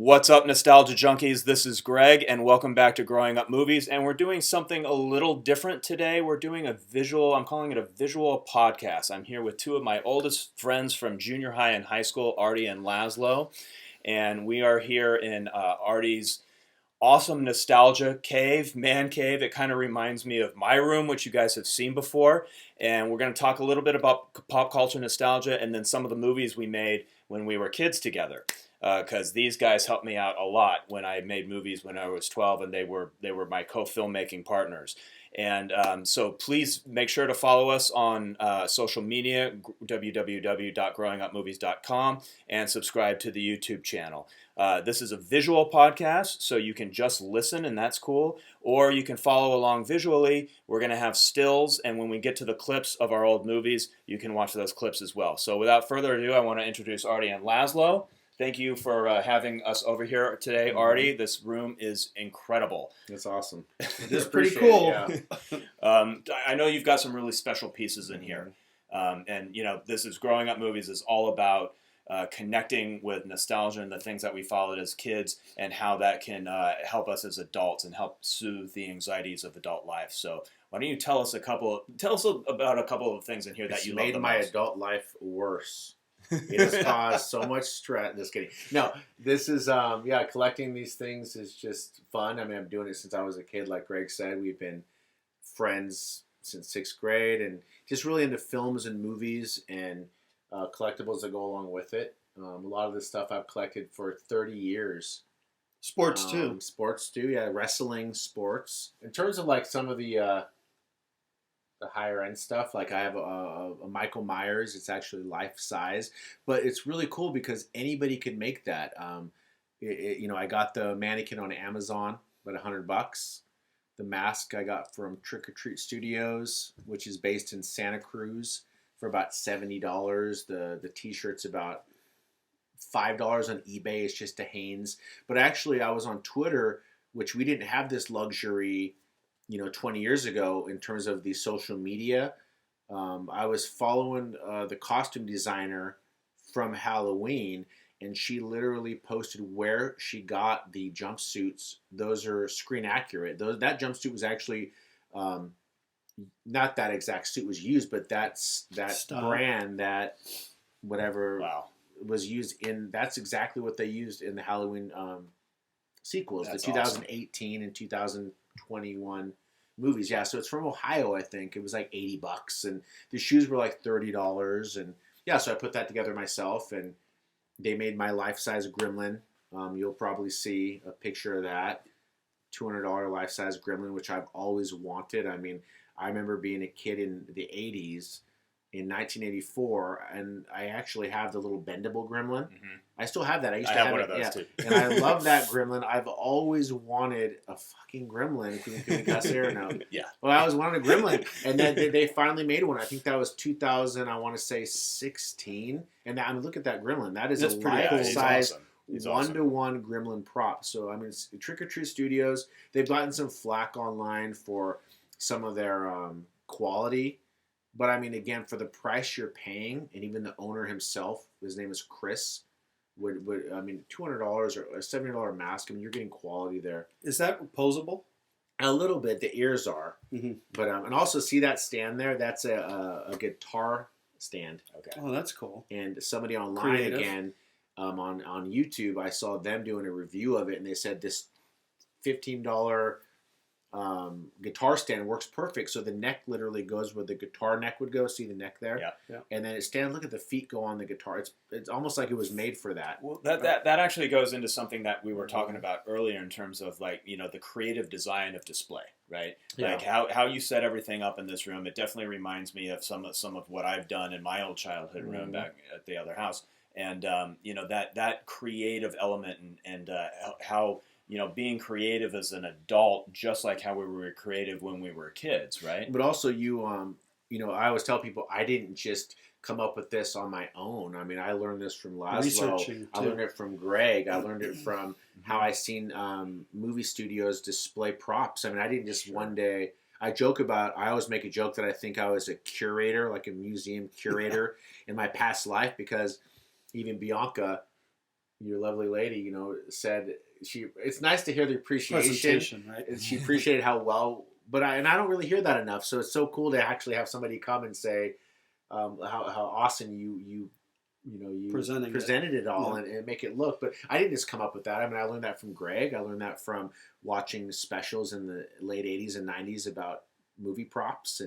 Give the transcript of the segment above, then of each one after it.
What's up, Nostalgia Junkies? This is Greg, and welcome back to Growing Up Movies. And we're doing something a little different today. We're doing I'm calling it a visual podcast. I'm here with two of my oldest friends from junior high and high school, Artie and Laszlo. And we are here in Artie's awesome nostalgia man cave. It kind of reminds me of my room, which you guys have seen before. And we're going to talk a little bit about pop culture nostalgia and then some of the movies we made when we were kids together. Because these guys helped me out a lot when I made movies when I was 12, and they were my co-filmmaking partners. And so please make sure to follow us on social media, www.growingupmovies.com, and subscribe to the YouTube channel. This is a visual podcast, so you can just listen, and that's cool. Or you can follow along visually. We're going to have stills, and when we get to the clips of our old movies, you can watch those clips as well. So without further ado, I want to introduce Artie and Laszlo. Thank you for having us over here today, Artie. This room is incredible. It's awesome. It is pretty cool. I know you've got some really special pieces in here. And, this is Growing Up Movies is all about connecting with nostalgia and the things that we followed as kids and how that can help us as adults and help soothe the anxieties of adult life. So why don't you tell us about a couple of things in here that you love the most? Made my adult life worse. It has caused so much stress. Just kidding. No, this is, collecting these things is just fun. I mean, I'm doing it since I was a kid. Like Greg said, we've been friends since 6th grade and just really into films and movies and collectibles that go along with it. A lot of this stuff I've collected for 30 years. Sports too. Sports too, yeah. Wrestling, sports. In terms of like some of the higher end stuff, like I have a Michael Myers. It's actually life size, but it's really cool because anybody could make that. I got the mannequin on Amazon, about $100. The mask I got from Trick or Treat Studios, which is based in Santa Cruz, for about $70. The t-shirt's about $5 on eBay. It's just a Hanes. But actually, I was on Twitter, which we didn't have this luxury 20 years ago in terms of the social media. I was following the costume designer from Halloween, and she literally posted where she got the jumpsuits. Those are screen accurate. That jumpsuit was actually, not that exact suit was used, but that brand, that whatever was used in, that's exactly what they used in the Halloween sequels, that's the 2018 awesome. And 2021 movies. Yeah, so it's from Ohio, I think. It was like $80, and the shoes were like $30, and yeah, so I put that together myself, and they made my life-size Gremlin. You'll probably see a picture of that. $200 life-size Gremlin, which I've always wanted. I mean, I remember being a kid in the 80s, in 1984, and I actually have the little bendable Gremlin. Mm-hmm. I still have that. I used to have one of those too. And I love that Gremlin. I've always wanted a fucking Gremlin. Can we cuss here or no? Yeah. Well, I always wanted a Gremlin, and then they finally made one. I think that was 2000. I want to say 16. And I mean, look at that Gremlin. That's a life-size. Awesome. One-to-one Gremlin prop. So I mean, it's Trick or Treat Studios. They've gotten some flack online for some of their quality. But I mean, again, for the price you're paying, and even the owner himself, his name is Chris, would $200 or a $70 mask. I mean, you're getting quality there. Is that posable? A little bit. The ears are, but and also see that stand there. That's a guitar stand. Okay. Oh, that's cool. And somebody online again, on YouTube, I saw them doing a review of it, and they said this $15. Guitar stand works perfect, so the neck literally goes where the guitar neck would go. See the neck there? Yeah. And then it stands. Look at the feet go on the guitar. It's almost like it was made for that. Well, that actually goes into something that we were talking about earlier in terms of the creative design of display, right? Yeah. Like how you set everything up in this room. It definitely reminds me of some of what I've done in my old childhood room back at the other house, and that creative element and how. Being creative as an adult, just like how we were creative when we were kids, right? But also I always tell people I didn't just come up with this on my own. I mean, I learned this from Laszlo. I learned it from Greg. I learned it from how I seen movie studios display props. I mean, I didn't just one day. I always make a joke that I think I was a curator, like a museum curator in my past life, because even Bianca, your lovely lady, you know, said it's nice to hear the appreciation. Presentation, right? And she appreciated how well, but I don't really hear that enough. So it's so cool to actually have somebody come and say how awesome you presented it all and make it look. But I didn't just come up with that. I mean, I learned that from Greg. I learned that from watching specials in the late 80s and 90s about movie props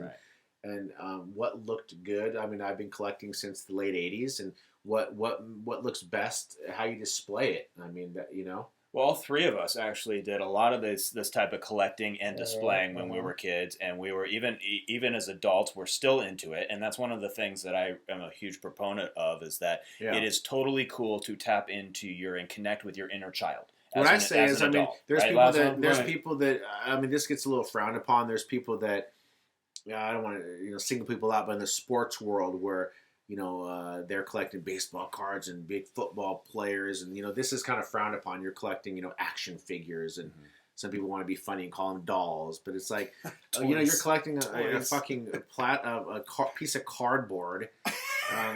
and what looked good. I mean, I've been collecting since the late 80s, and what looks best, how you display it. I mean, that, you know. Well, all three of us actually did a lot of this type of collecting and displaying when we were kids, and we were even as adults, we're still into it. And that's one of the things that I am a huge proponent of, is that it is totally cool to tap into and connect with your inner child. What I say is, I mean, there's people that I mean, this gets a little frowned upon. There's people that I don't want to single people out, but in the sports world where they're collecting baseball cards and big football players, and this is kind of frowned upon. You're collecting action figures, and some people want to be funny and call them dolls, but it's like you're collecting a fucking piece of cardboard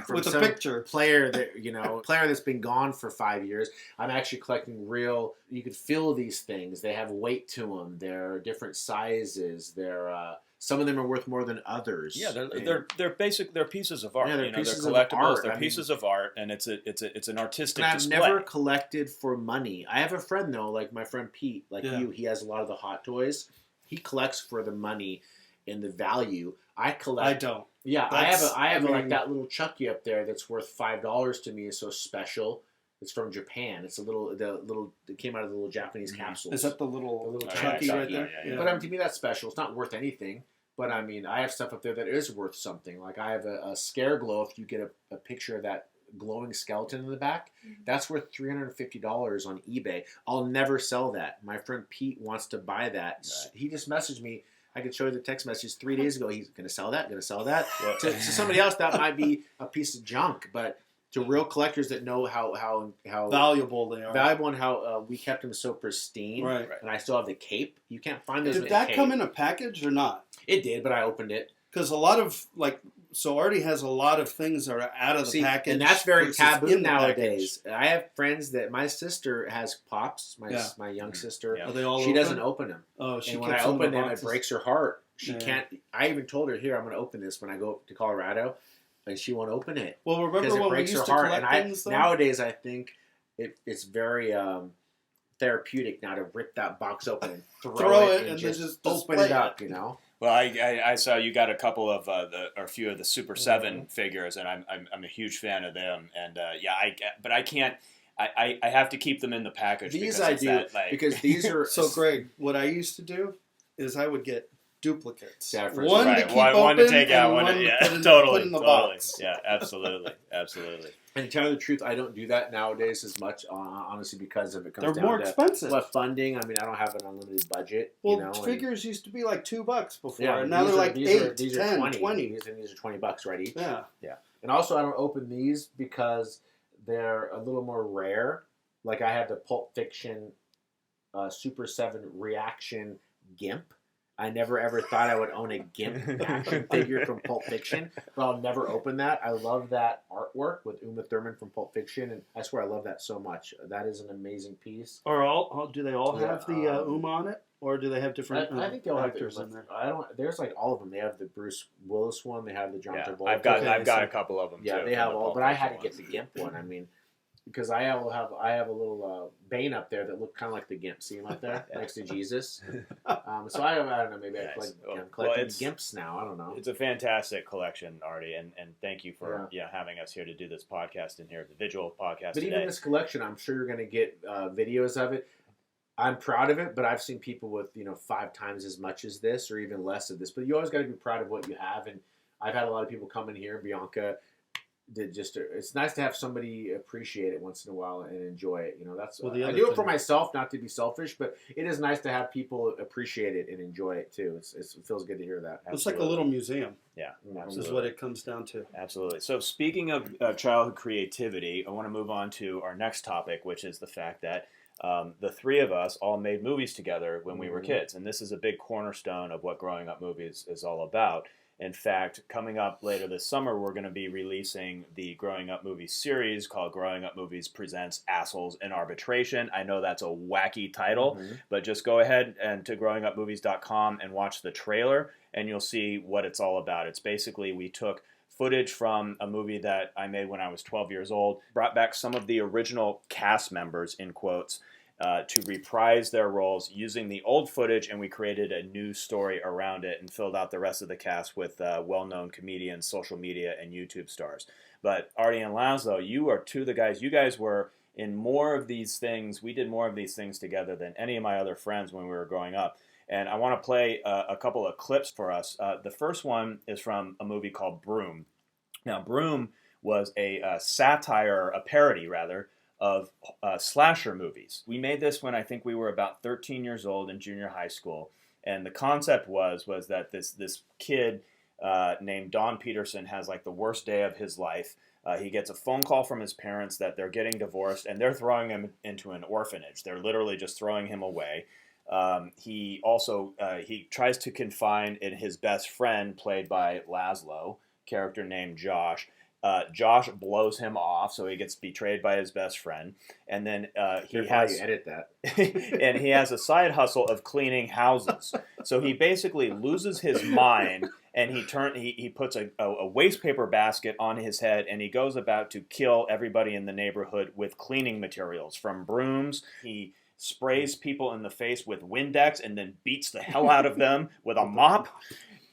from with a some picture player that player that's been gone for 5 years. I'm actually collecting real. You could feel these things. They have weight to them. They're different sizes. They're some of them are worth more than others. Yeah, they're basic. They're pieces of art. Yeah, they're collectibles. They're pieces of art, and it's an artistic display. I've never collected for money. I have a friend though, like my friend Pete, you. He has a lot of the hot toys. He collects for the money and the value. I collect. I don't. Yeah, I have like that little Chucky up there that's worth $5 to me. It's so special. It's from Japan. It's it came out of the little Japanese capsules. Is that the little Chucky right there? Yeah. But to me, that's special. It's not worth anything. But I mean, I have stuff up there that is worth something. Like I have a scare glow. If you get a picture of that glowing skeleton in the back, that's worth $350 on eBay. I'll never sell that. My friend Pete wants to buy that. Right. He just messaged me. I could show you the text message 3 days ago. He's going to sell that, Well, to somebody else, that might be a piece of junk. But to real collectors that know how valuable they are. Valuable and how we kept them so pristine. Right. And I still have the cape. You can't find those. Did that come in a package or not? It did, but I opened it. Because a lot of, Artie has a lot of things that are out of the package. And that's very taboo nowadays. I have friends that, my sister has Pops, my young sister. Are they all She doesn't open them. Oh, she and when I open them, it breaks her heart. She can't. I even told her, here, I'm going to open this when I go to Colorado. And she won't open it. Well, remember when we used to collect things, though? Nowadays, I think it's very therapeutic now to rip that box open and throw it and just open it up, Well, I saw you got a couple of a few of the Super 7 figures, and I'm a huge fan of them. And but I can't. I have to keep them in the package. These I do because these are. So, Greg, what I used to do is I would get duplicates. Yeah, one to keep open, one to take out, one to totally, put in the box. Yeah, absolutely. And to tell you the truth, I don't do that nowadays as much, honestly, because it comes They're down more to expensive. Funding. I mean, I don't have an unlimited budget. Well, figures used to be like $2 before, and now they're like $8, these $10, are $20. These are $20 right each. Yeah. And also, I don't open these because they're a little more rare. Like I have the Pulp Fiction Super 7 Reaction Gimp. I never ever thought I would own a GIMP action figure from Pulp Fiction, but I'll never open that. I love that artwork with Uma Thurman from Pulp Fiction, and I swear I love that so much. That is an amazing piece. Or do they all have the Uma on it, or do they have different? I think they all have actors in there. There's like all of them. They have the Bruce Willis one. They have the John Travolta. I've got a couple of them. Yeah, too, they have all. But I had to get the GIMP one. I mean, because I have a little Bane up there that looked kind of like the GIMP. See him up there next to Jesus. So I don't know. Maybe I'm collecting GIMPs now. I don't know. It's a fantastic collection, Artie, and thank you for having us here to do this podcast and here the visual podcast. But even this collection, I'm sure you're going to get videos of it. I'm proud of it, but I've seen people with 5 times as much as this or even less of this. But you always got to be proud of what you have. And I've had a lot of people come in here, Bianca. It's nice to have somebody appreciate it once in a while and enjoy it. I do it for myself, not to be selfish, but it is nice to have people appreciate it and enjoy it too. It feels good to hear that. It's like a little museum. Yeah, this is what it comes down to. Absolutely. So speaking of childhood creativity, I want to move on to our next topic, which is the fact that the three of us all made movies together when we were kids, and this is a big cornerstone of what Growing Up Movies is all about. In fact, coming up later this summer, we're going to be releasing the Growing Up Movies series called Growing Up Movies Presents Assholes in Arbitration. I know that's a wacky title, but just go ahead and to growingupmovies.com and watch the trailer, and you'll see what it's all about. It's basically, we took footage from a movie that I made when I was 12 years old, brought back some of the original cast members, in quotes, to reprise their roles using the old footage, and we created a new story around it and filled out the rest of the cast with well-known comedians, social media, and YouTube stars. But Artie and Laszlo, you are two of the guys. You guys were in more of these things. We did more of these things together than any of my other friends when we were growing up. And I want to play a couple of clips for us. The first one is from a movie called Broom. Now, Broom was a satire, a parody rather, of slasher movies. We made this when I think we were about 13 years old in junior high school, and the concept was that this kid named Don Peterson has like the worst day of his life. He gets a phone call from his parents that they're getting divorced, and they're throwing him into an orphanage. They're literally just throwing him away. He also he tries to confide in his best friend, played by Laszlo, character named Josh. Josh blows him off, so he gets betrayed by his best friend, and then he has you edit that, and he has a side hustle of cleaning houses. So he basically loses his mind, and he puts a waste paper basket on his head, and he goes about to kill everybody in the neighborhood with cleaning materials, from brooms. He sprays people in the face with Windex, and then beats the hell out of them with a mop.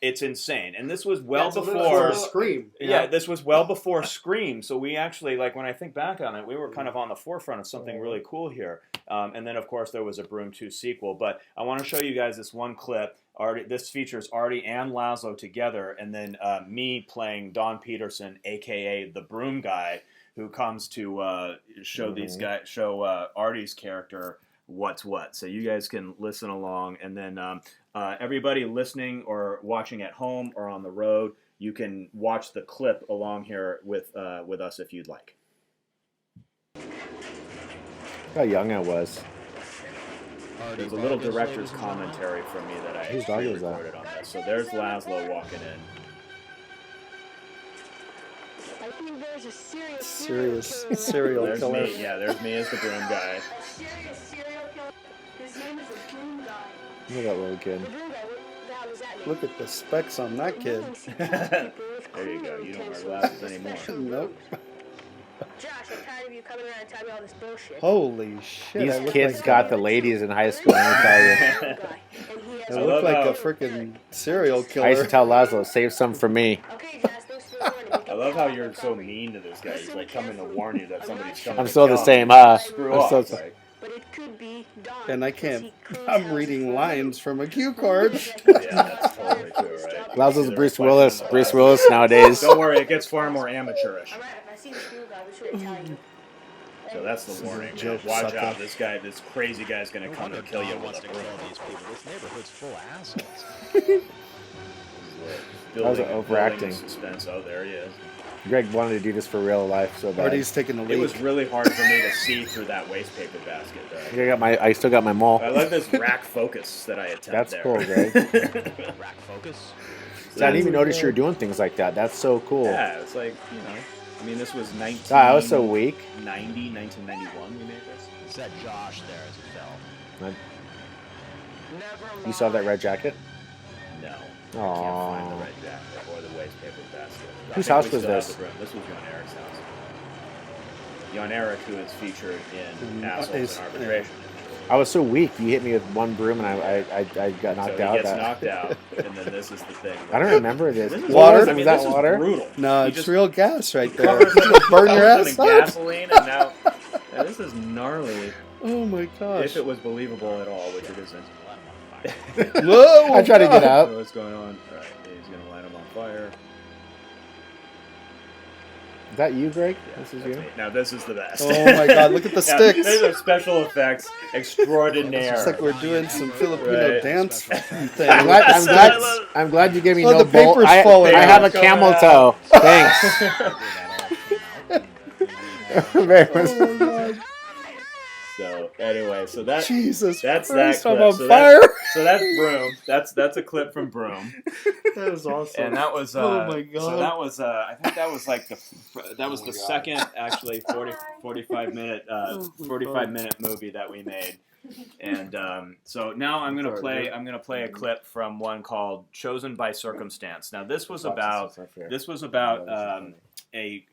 It's insane, and this was before Scream. Yeah, this was well before Scream. So we actually, like, when I think back on it, we were kind of on the forefront of something really cool here. And then, of course, there was a Broom 2 sequel. But I want to show you guys this one clip. This features Artie and Laszlo together, and then me playing Don Peterson, aka the Broom guy, who comes to show Artie's character what's what. So you guys can listen along, and then everybody listening or watching at home or on the road, you can watch the clip along here with us if you'd like. How young I was. There's a little director's commentary from me that I recorded on this. So there's Laszlo walking in. I think there's a Serious serial There's killer. me. Yeah, there's me as the Broom guy. serious serial killer. His name is the Broom guy. Look at that little kid. The Broom guy, what the hell does that mean? Look at the specs on that kid. There you go. You don't wear glasses anymore. Nope. Josh, I'm tired of you coming around and telling me all this bullshit. Holy shit. These I look kids like got the ladies in high school, let me tell you. I look like a freaking serial killer. I used to tell Laszlo, save some for me. Okay, Josh, thanks for the warning. I love how you're so mean to this guy. He's like coming to warn you that somebody's coming. I'm to still kill the him. same, Screw I'm off. still- It's like, But it could be Don. And I because can't. he cleans I'm houses reading for lines from a cue card. yeah, that's totally true, right? Laszlo's Either Bruce reflection Willis. in the Bruce glass. Willis nowadays. Don't worry, it gets far more amateurish. Alright, if I see this Broom guy, I'll be sure to tell you. So that's the warning. Man. joke Watch sucker. out! This crazy guy's gonna come and kill you with a broom. these people. This neighborhood's full of assholes. That was overacting. building suspense. Oh, there he is. Greg wanted to do this for real life so bad. Artie's taking a It leak. was really hard for me to see through that waste paper basket, though. I still got my mole. I love this rack focus that I attempt That's there. cool, Greg. Rack focus. So I didn't even notice you were doing things like that. That's so cool. Yeah, it's like, you know, I mean, this was 1990, God, I was so weak. 1991 we made this. It said Josh there as it fell. You saw that red jacket? No. I can't Aww. find the red jacket or the waste paper basket. I Whose think house we was still have this? the broom. This was Jan Eric's house. Jan Eric, who is featured in Assholes is- in Arbitration. I was so weak. You hit me with one broom and I got knocked So out. he gets knocked out, and then this is the thing. I don't remember this. This is Water? I Was mean, that this is water? brutal. No, He it's just real gas right there. covers him- Burn your covers ass him in up. gasoline, and now this is gnarly. Oh my gosh. If it was believable at all, which it isn't. Whoa! I tried to get out. So what's going on? All right, he's gonna light him on fire. Is that you, Greg? Yeah, This is that's you? me. Now this is the best. Oh my god, look at the Now, sticks. These are special effects extraordinaire. It's like we're doing some Filipino Right. dance I'm thing. I'm glad you gave me Oh, no the bolt. paper's I falling have a out. camel toe. Thanks. Very much. So anyway, so that's Jesus that Christ, clip. I'm on So fire. So that's Broom. That's a clip from Broom. That was awesome. And that was oh my God. So that was I think that was like the second actually 45 minute movie that we made. And so now I'm gonna play a clip from one called "Chosen by Circumstance." Now this was about a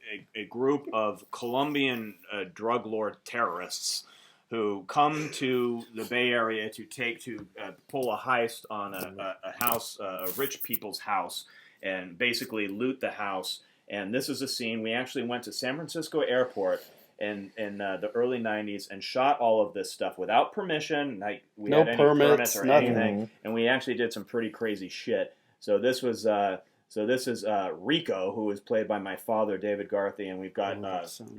group of Colombian drug lord terrorists who come to the Bay Area to pull a heist on a house, a rich people's house, and basically loot the house. And this is a scene. We actually went to San Francisco Airport in the early 90s and shot all of this stuff without permission. Like we No had any permits, or nothing. anything, and we actually did some pretty crazy shit. So this is Rico, who is played by my father, David Garthy, and we've got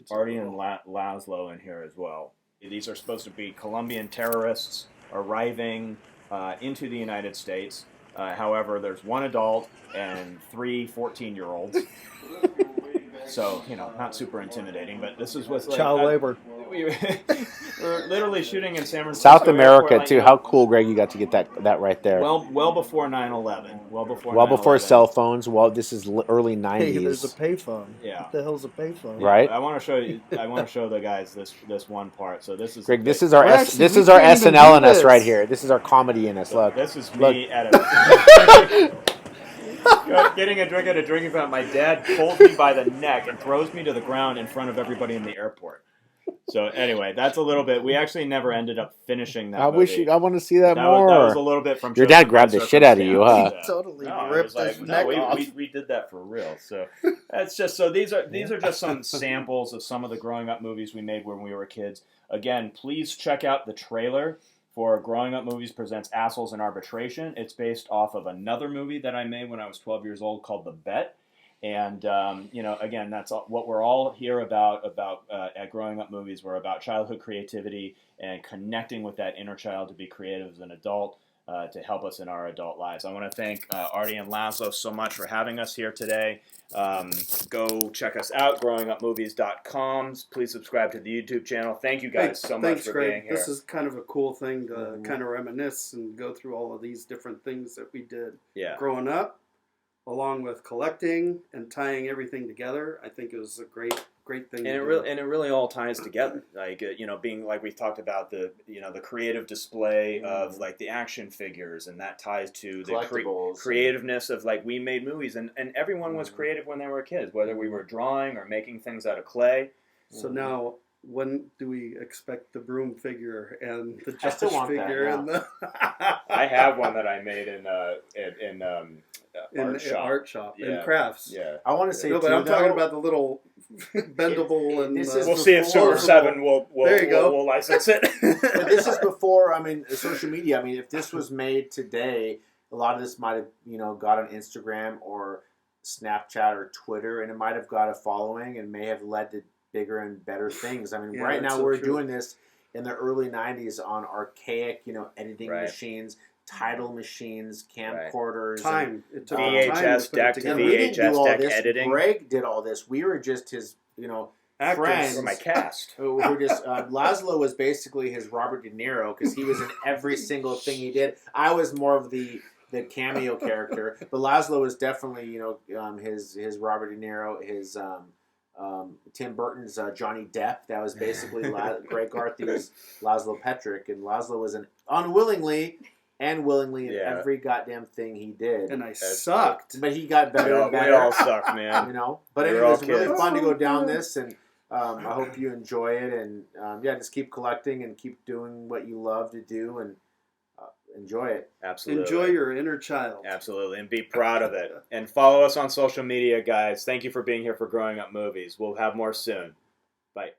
Artie and Laszlo in here as well. These are supposed to be Colombian terrorists arriving into the United States. However, there's one adult and 3 14-year-olds. So, not super intimidating, but this is what's like... Child labor. We're literally shooting in San Francisco South America, Airport, too. How cool, Greg, you got to get that right there. Well before 9/11. Well before cell phones. Well, this is early 90s. Hey, there's a payphone. Yeah. What the hell's a payphone? Right. I want to show you. I want to show the guys this one part. So this is Greg, this is our Well, actually, this we is our can't even SNL do in us this. right here. This is our comedy in us. So Look. this is Look. me at a getting a drink at a drinking fountain. My dad pulls me by the neck and throws me to the ground in front of everybody in the airport. So anyway, that's a little bit. We actually never ended up finishing that. I want to see that That more. was a little bit from Your Chosen dad grabbed by the shit out of you, huh? Circumstance. Totally No, it ripped was his neck off. we did that for real. So that's just these are just some samples of some of the growing up movies we made when we were kids. Again, please check out the trailer for Growing Up Movies Presents Assholes in Arbitration. It's based off of another movie that I made when I was 12 years old called The Bet. And, again, that's what we're all here about at Growing Up Movies. We're about childhood creativity and connecting with that inner child to be creative as an adult to help us in our adult lives. I want to thank Artie and Laszlo so much for having us here today. Go check us out, growingupmovies.com. Please subscribe to the YouTube channel. Thank you guys so much for Greg. being here. This is kind of a cool thing to kind of reminisce and go through all of these different things that we did growing up, along with collecting and tying everything together. I think it was a great thing. And it really all ties together. Like being like we talked about the creative display of like the action figures, and that ties to the creativeness of like we made movies, and everyone was creative when they were kids, whether we were drawing or making things out of clay. So now, when do we expect the Broom figure and the I still Josh want figure that, and the I have one that I made in art shop and crafts? Yeah, I want to say, No, but I'm talking about the little bendable and. We'll see if Super 7 will license it. But this is before, social media. If this was made today, a lot of this might have, got on Instagram or Snapchat or Twitter, and it might have got a following and may have led to bigger and better things. Right now we're doing this in the early 90s on archaic, editing machines, title machines, camcorders. It took VHS deck to VHS deck editing. Greg did all this. We were just his, friends. For my cast. Who just Laszlo was basically his Robert De Niro because he was in every single thing he did. I was more of the cameo character, but Laszlo was definitely his Robert De Niro, his Tim Burton's Johnny Depp. That was basically Greg Garthy's Laszlo Petrick, and Laszlo was unwillingly and willingly in every goddamn thing he did. And I sucked. But he got better and better. We all sucked, man. But anyway, it was really fun to go down this, and I hope you enjoy it, and just keep collecting and keep doing what you love to do, and enjoy it. Absolutely. Enjoy your inner child. Absolutely, and be proud of it. And follow us on social media, guys. Thank you for being here for Growing Up Movies. We'll have more soon. Bye.